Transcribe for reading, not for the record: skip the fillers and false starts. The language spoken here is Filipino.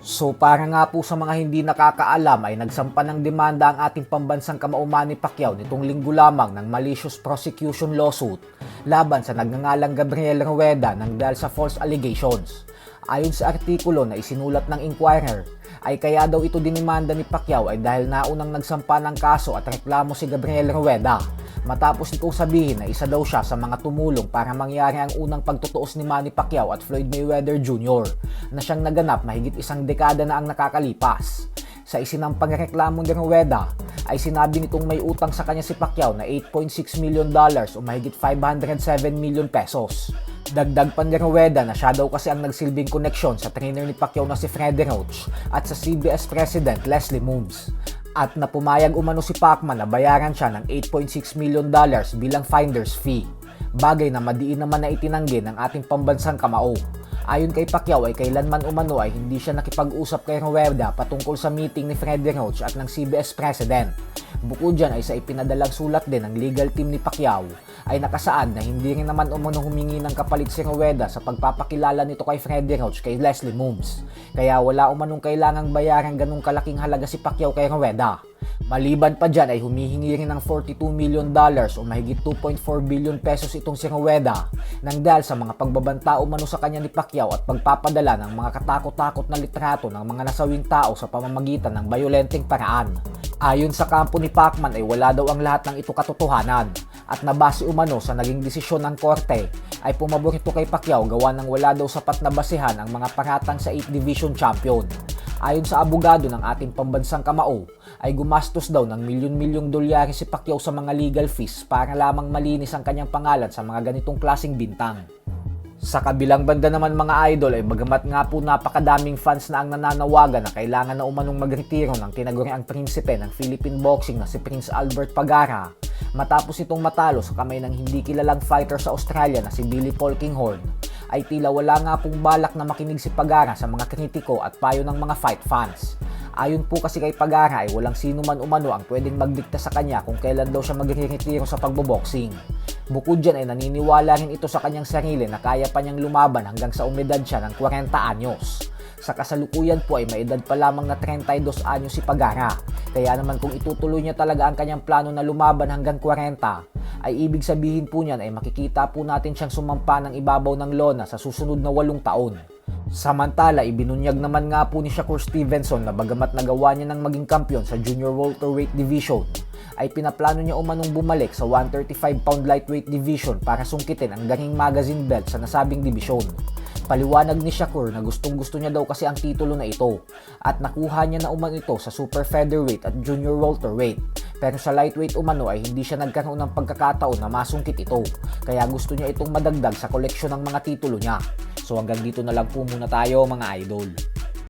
So para nga po sa mga hindi nakakaalam ay nagsampa ng demanda ang ating pambansang kamao Manny Pacquiao nitong linggo lamang ng malicious prosecution lawsuit laban sa nagngangalang Gabriel Rueda ng dahil sa false allegations. Ayon sa artikulo na isinulat ng Inquirer, ay kaya daw ito dinimanda ni Pacquiao ay dahil naunang nagsampa ng kaso at reklamo si Gabriel Rueda matapos nitong sabihin na isa daw siya sa mga tumulong para mangyari ang unang pagtutuos ni Manny Pacquiao at Floyd Mayweather Jr. na siyang naganap mahigit isang dekada na ang nakakalipas. Sa isinampang reklamo ni Rueda ay sinabi nitong may utang sa kanya si Pacquiao na $8.6 million o mahigit 507 million pesos. Dagdag pa ni Rueda na siya daw kasi ang nagsilbing koneksyon sa trainer ni Pacquiao na si Freddie Roach at sa CBS President Leslie Moonves. At na pumayag umano si Pacman na bayaran siya ng $8.6 million bilang finder's fee. Bagay na madiin naman na itinanggi ng ating pambansang kamao. Ayon kay Pacquiao ay kailanman umano ay hindi siya nakipag-usap kay Rueda patungkol sa meeting ni Freddie Roach at ng CBS President. Bukod dyan ay sa ipinadalang sulat din ng legal team ni Pacquiao ay nakasaad na hindi rin naman umano humingi ng kapalit si Rueda sa pagpapakilala nito kay Freddie Roach kay Leslie Moonves. Kaya wala umanong kailangang bayaran ganung kalaking halaga si Pacquiao kay Rueda. Maliban pa dyan ay humihingi rin ng $42 million o mahigit 2.4 billion pesos itong si Rueda nang dahil sa mga pagbabanta umano sa kanya ni Pacquiao at pagpapadala ng mga katakot-takot na litrato ng mga nasawing tao sa pamamagitan ng bayolenteng paraan. Ayon sa kampo ni Pacman ay wala daw ang lahat ng ito katotohanan at nabase umano sa naging desisyon ng korte ay pumabor ito kay Pacquiao gawa ng wala daw sapat na basehan ang mga paratang sa 8th Division Champion. Ayon sa abogado ng ating pambansang kamao, ay gumastos daw ng milyon-milyong dolyar si Pacquiao sa mga legal fees para lamang malinis ang kanyang pangalan sa mga ganitong klaseng bintang. Sa kabilang banda naman mga idol ay bagamat nga po napakadaming fans na ang nananawagan na kailangan na umanong magretiro ng tinaguriang prinsipe ng Philippine boxing na si Prince Albert Pagara matapos itong matalo sa kamay ng hindi kilalang fighter sa Australia na si Billy Paul Kinghorn, ay tila wala nga pong balak na makinig si Pagara sa mga kritiko at payo ng mga fight fans. Ayon po kasi kay Pagara ay walang sino man umano ang pwedeng magdikta sa kanya kung kailan daw siya magre-retiro sa pagboboxing. Bukod dyan ay naniniwala rin ito sa kanyang sarili na kaya pa niyang lumaban hanggang sa umedad siya ng 40 anyos. Sa kasalukuyan po ay may edad pa lamang na 32 anyos si Pagara. Kaya naman kung itutuloy niya talaga ang kanyang plano na lumaban hanggang 40, ay ibig sabihin po niyan ay makikita po natin siyang sumampa ng ibabaw ng lona sa susunod na 8 taon. Samantala, ibinunyag naman nga po ni Shakur Stevenson na bagamat nagawa niya ng maging kampiyon sa junior welterweight division, ay pinaplano niya umanong bumalik sa 135-pound lightweight division para sungkitin ang ganging magazine belt sa nasabing dibisyon. Paliwanag ni Shakur na gustong-gusto niya daw kasi ang titulo na ito at nakuha niya na umano ito sa super featherweight at junior welterweight. Pero sa lightweight umano ay hindi siya nagkaroon ng pagkakataon na masungkit ito, kaya gusto niya itong madagdag sa koleksyon ng mga titulo niya. So hanggang dito na lang po muna tayo mga idol.